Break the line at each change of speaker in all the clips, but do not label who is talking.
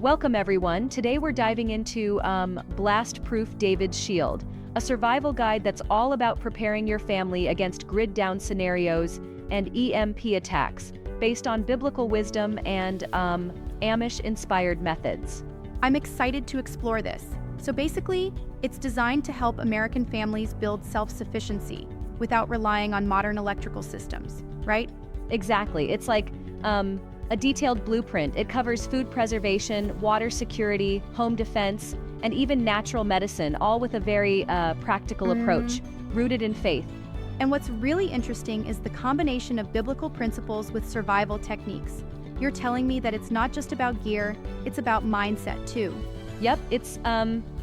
Welcome everyone. Today we're diving into Blast-Proof David's Shield, a survival guide that's all about preparing your family against grid-down scenarios and EMP attacks, based on biblical wisdom and Amish-inspired methods.
I'm excited to explore this. So basically, it's designed to help American families build self-sufficiency without relying on modern electrical systems, right?
Exactly. It's like a detailed blueprint. It covers food preservation, water security, home defense, and even natural medicine, all with a very practical approach, rooted in faith.
And what's really interesting is the combination of biblical principles with survival techniques. You're telling me that it's not just about gear, it's about mindset too.
Yep, it's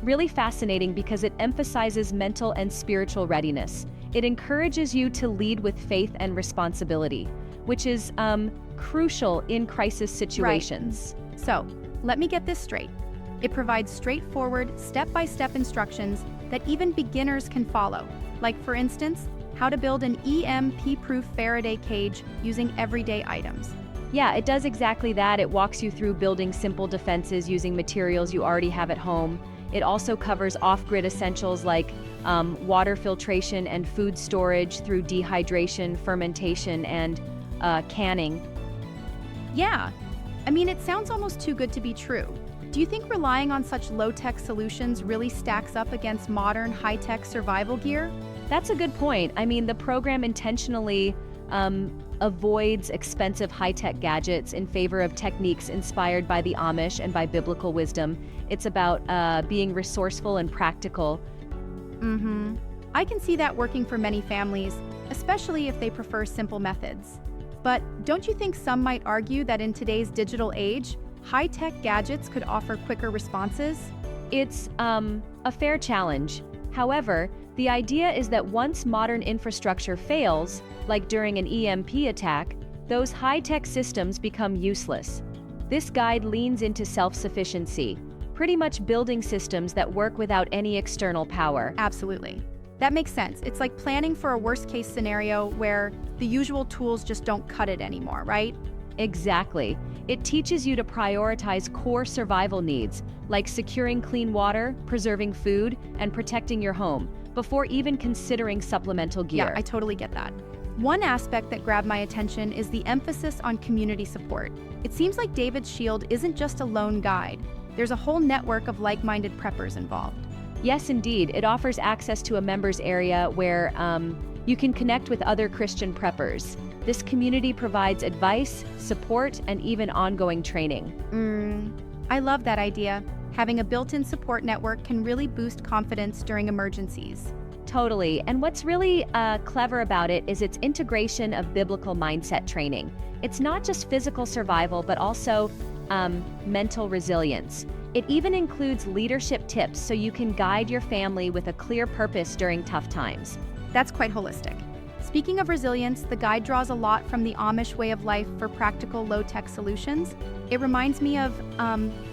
really fascinating because it emphasizes mental and spiritual readiness. It encourages you to lead with faith and responsibility, which is crucial in crisis situations.
Right. So, let me get this straight. It provides straightforward, step-by-step instructions that even beginners can follow. Like, for instance, how to build an EMP-proof Faraday cage using everyday items.
Yeah, it does exactly that. It walks you through building simple defenses using materials you already have at home. It also covers off-grid essentials like water filtration and food storage through dehydration, fermentation, and canning.
Yeah, I mean, it sounds almost too good to be true. Do you think relying on such low-tech solutions really stacks up against modern, high-tech survival gear?
That's a good point. I mean, the program intentionally avoids expensive high-tech gadgets in favor of techniques inspired by the Amish and by biblical wisdom. It's about being resourceful and practical.
I can see that working for many families, especially if they prefer simple methods. But don't you think some might argue that in today's digital age, high-tech gadgets could offer quicker responses?
It's a fair challenge. However, the idea is that once modern infrastructure fails, like during an EMP attack, those high-tech systems become useless. This guide leans into self-sufficiency, pretty much building systems that work without any external power.
Absolutely. That makes sense. It's like planning for a worst-case scenario where the usual tools just don't cut it anymore, right?
Exactly. It teaches you to prioritize core survival needs, like securing clean water, preserving food, and protecting your home, before even considering supplemental gear.
Yeah, I totally get that. One aspect that grabbed my attention is the emphasis on community support. It seems like David's Shield isn't just a lone guide. There's a whole network of like-minded preppers involved.
Yes, indeed. It offers access to a members area where you can connect with other Christian preppers. This community provides advice, support, and even ongoing training.
I love that idea. Having a built-in support network can really boost confidence during emergencies.
Totally. And what's really clever about it is its integration of biblical mindset training. It's not just physical survival, but also mental resilience. It even includes leadership tips so you can guide your family with a clear purpose during tough times.
That's quite holistic. Speaking of resilience, the guide draws a lot from the Amish way of life for practical low-tech solutions. It reminds me of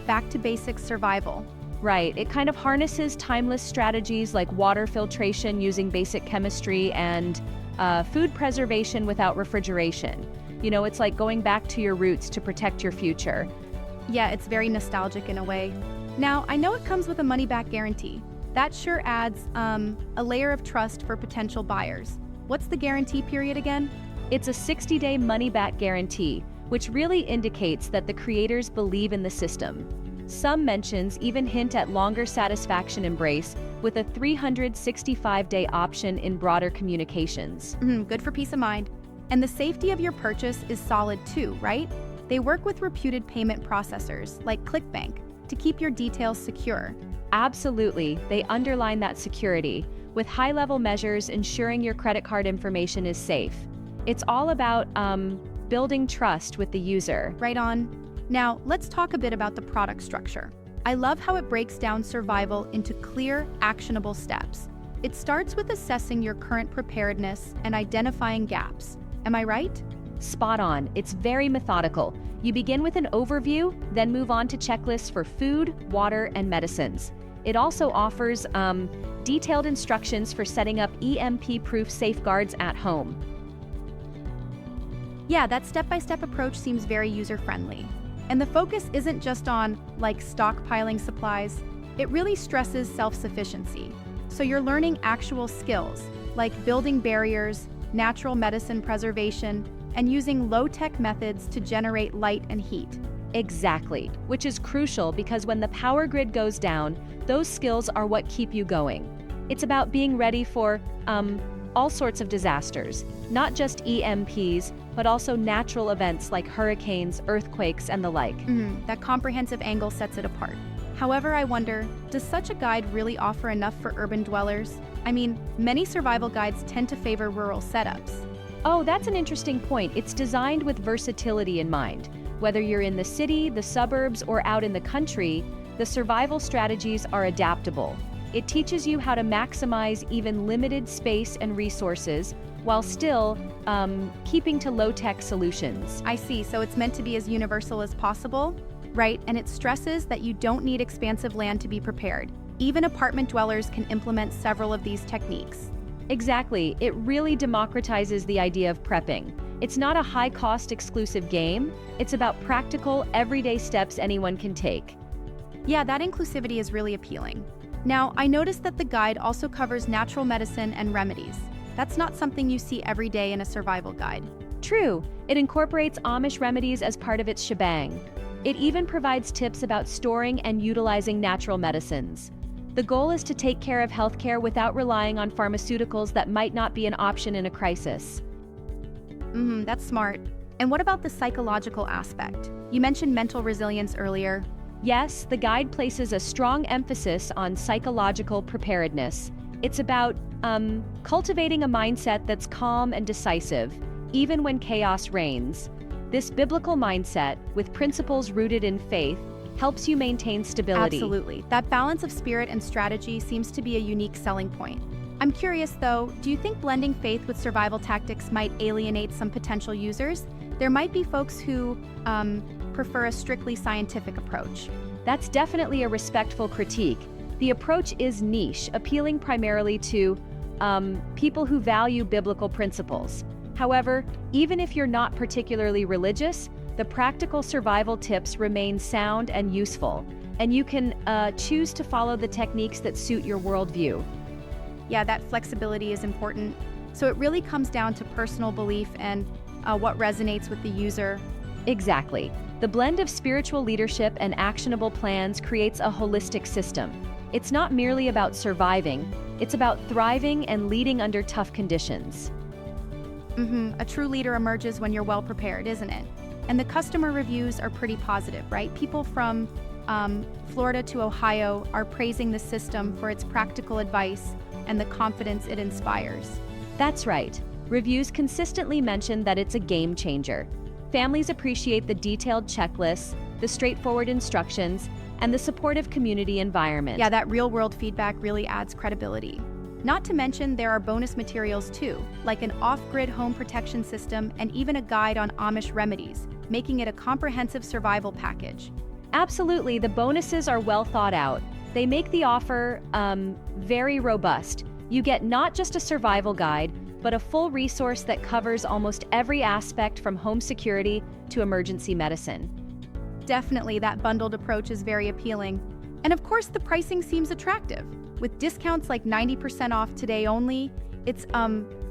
back-to-basic survival.
Right. It kind of harnesses timeless strategies like water filtration using basic chemistry and food preservation without refrigeration. You know, it's like going back to your roots to protect your future.
Yeah, it's very nostalgic in a way. Now, I know it comes with a money-back guarantee. That sure adds a layer of trust for potential buyers. What's the guarantee period again?
It's a 60-day money-back guarantee, which really indicates that the creators believe in the system. Some mentions even hint at longer satisfaction embrace with a 365-day option in broader communications.
Good for peace of mind. And the safety of your purchase is solid too, right? They work with reputed payment processors like ClickBank to keep your details secure.
Absolutely, they underline that security, with high-level measures ensuring your credit card information is safe. It's all about building trust with the user.
Right on. Now, let's talk a bit about the product structure. I love how it breaks down survival into clear, actionable steps. It starts with assessing your current preparedness and identifying gaps. Am I right?
Spot on. It's very methodical. You begin with an overview, then move on to checklists for food, water, and medicines. It also offers detailed instructions for setting up EMP-proof safeguards at home.
Yeah, that step-by-step approach seems very user-friendly. And the focus isn't just on, like, stockpiling supplies. It really stresses self-sufficiency. So you're learning actual skills, like building barriers, natural medicine preservation, and using low-tech methods to generate light and heat.
Exactly, which is crucial because when the power grid goes down, those skills are what keep you going. It's about being ready for, all sorts of disasters, not just EMPs, but also natural events like hurricanes, earthquakes, and the like.
That comprehensive angle sets it apart. However, I wonder, does such a guide really offer enough for urban dwellers? I mean, many survival guides tend to favor rural setups.
Oh, that's an interesting point. It's designed with versatility in mind. Whether you're in the city, the suburbs, or out in the country, the survival strategies are adaptable. It teaches you how to maximize even limited space and resources while still keeping to low-tech solutions.
I see, so it's meant to be as universal as possible, right? And it stresses that you don't need expansive land to be prepared. Even apartment dwellers can implement several of these techniques.
Exactly, it really democratizes the idea of prepping. It's not a high-cost exclusive game, it's about practical, everyday steps anyone can take.
Yeah, that inclusivity is really appealing. Now, I noticed that the guide also covers natural medicine and remedies. That's not something you see every day in a survival guide.
True, it incorporates Amish remedies as part of its shebang. It even provides tips about storing and utilizing natural medicines. The goal is to take care of healthcare without relying on pharmaceuticals that might not be an option in a crisis.
That's smart. And what about the psychological aspect? You mentioned mental resilience earlier.
Yes, the guide places a strong emphasis on psychological preparedness. It's about cultivating a mindset that's calm and decisive, even when chaos reigns. This biblical mindset, with principles rooted in faith, helps you maintain stability.
Absolutely. That balance of spirit and strategy seems to be a unique selling point. I'm curious though, do you think blending faith with survival tactics might alienate some potential users? There might be folks who prefer a strictly scientific approach.
That's definitely a respectful critique. The approach is niche, appealing primarily to people who value biblical principles. However, even if you're not particularly religious, the practical survival tips remain sound and useful, and you can choose to follow the techniques that suit your worldview.
Yeah, that flexibility is important. So it really comes down to personal belief and what resonates with the user.
Exactly. The blend of spiritual leadership and actionable plans creates a holistic system. It's not merely about surviving, it's about thriving and leading under tough conditions.
A true leader emerges when you're well prepared, isn't it? And the customer reviews are pretty positive, right? People from Florida to Ohio are praising the system for its practical advice and the confidence it inspires.
That's right. Reviews consistently mention that it's a game changer. Families appreciate the detailed checklists, the straightforward instructions, and the supportive community environment.
Yeah, that real-world feedback really adds credibility. Not to mention, there are bonus materials too, like an off-grid home protection system and even a guide on Amish remedies, making it a comprehensive survival package.
Absolutely, the bonuses are well thought out. They make the offer very robust. You get not just a survival guide, but a full resource that covers almost every aspect from home security to emergency medicine.
Definitely, that bundled approach is very appealing. And of course, the pricing seems attractive. With discounts like 90% off today only, it's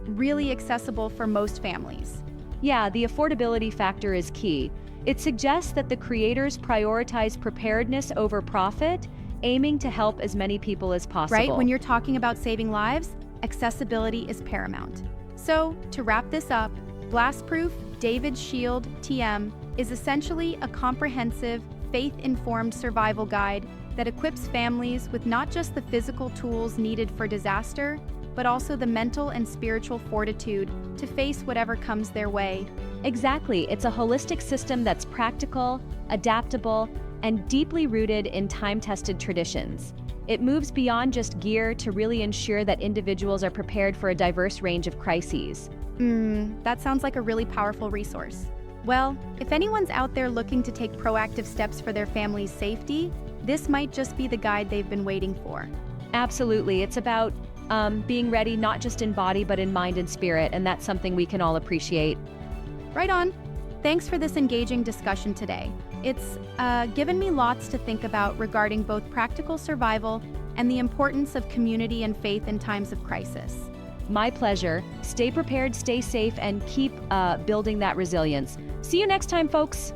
really accessible for most families.
Yeah, the affordability factor is key. It suggests that the creators prioritize preparedness over profit, aiming to help as many people as possible.
Right? When you're talking about saving lives, accessibility is paramount. So, to wrap this up, Blastproof David's Shield TM is essentially a comprehensive, faith-informed survival guide that equips families with not just the physical tools needed for disaster, but also the mental and spiritual fortitude to face whatever comes their way.
Exactly. It's a holistic system that's practical, adaptable, and deeply rooted in time-tested traditions. It moves beyond just gear to really ensure that individuals are prepared for a diverse range of crises.
That sounds like a really powerful resource. Well, if anyone's out there looking to take proactive steps for their family's safety, this might just be the guide they've been waiting for.
Absolutely. It's about being ready not just in body but in mind and spirit, and that's something we can all appreciate.
Right on. Thanks for this engaging discussion today. It's given me lots to think about regarding both practical survival and the importance of community and faith in times of crisis.
My pleasure. Stay prepared, stay safe, and keep building that resilience. See you next time, folks.